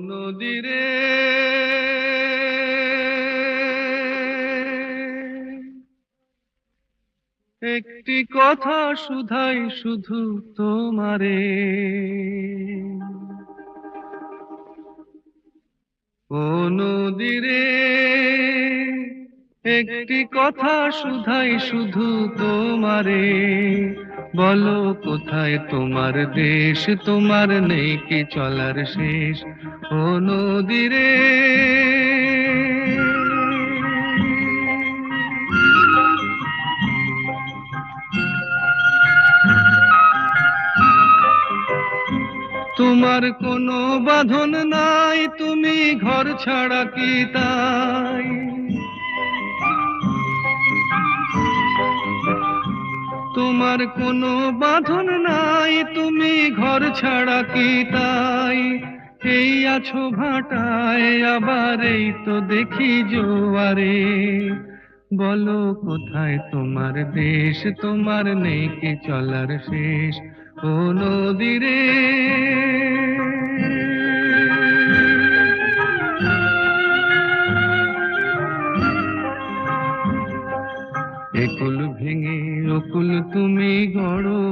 নদীরে একটি কথা শুধাই শুধু তোমারে, ও নদীরে একটি কথা শুধাই শুধু তোমারে, বলো কোথায় তোমার দেশ, তোমার নেই কি চলার শেষ, ও নদীরে। তোমার কোনো বাঁধন নাই, তুমি ঘর ছাড়া কি তাই, তোমার কোনো বাঁধন নাই, তুমি ঘর ছাড়া কি তাই, এই আছো ভাটায় আবার এই তো দেখি জোয়ারে, বলো কোথায় তোমার দেশ, তোমার নেই কি চলার শেষ, ও নদীরে। একুল ভেঙে অকুল তুমি গড়ো,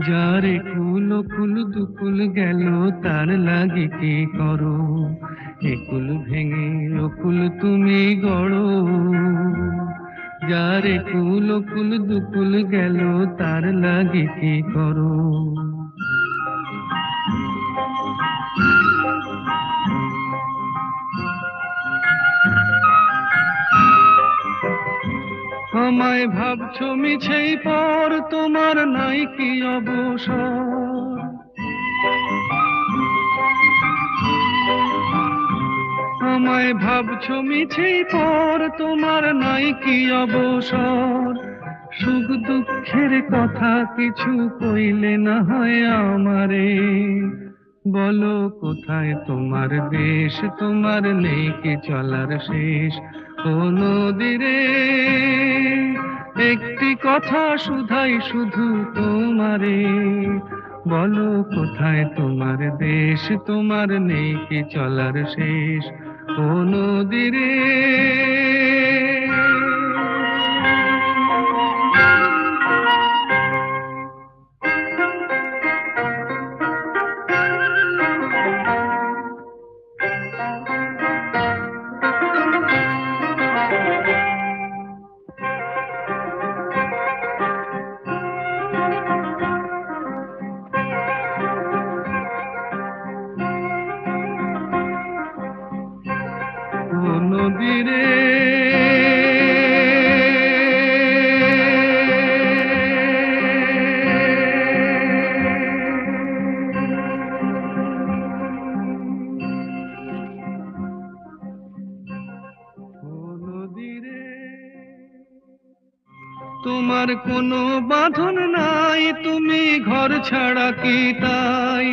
যার একুল অকুল দুকুল গেল তার লাগি কি করো, একুল ভেঙে অকুল তুমি গড়ো, যার একুল অকুল দুকুল গেল তার লাগি কি করো। আমায় ভাবছো মিছেই পর, তোমার নাই কি অবসর, আমায় ভাবছো মিছেই পর, তোমার নাই কি অবসর, সুখ দুঃখের কথা কিছু কইলে না হয় আমারে, বলো কোথায় তোমার দেশ, তোমার নেই কি চলার শেষ, ও নদীরে একটি কথা শুধাই শুধু তোমারে, বলো কোথায় তোমার দেশ, তোমার নেই কি চলার শেষ, ও নদীরে। ও নদীরে তোমার কোনো বাঁধন নাই, তুমি ঘর ছাড়া কি তাই,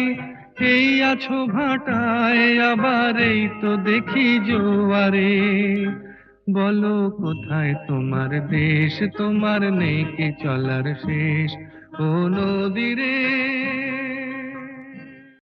এই আছো ভাটায় আবার এই তো দেখি জোয়ারে, বলো কোথায় তোমার দেশ, তোমার নেই কি চলার শেষ, ও নদীরে।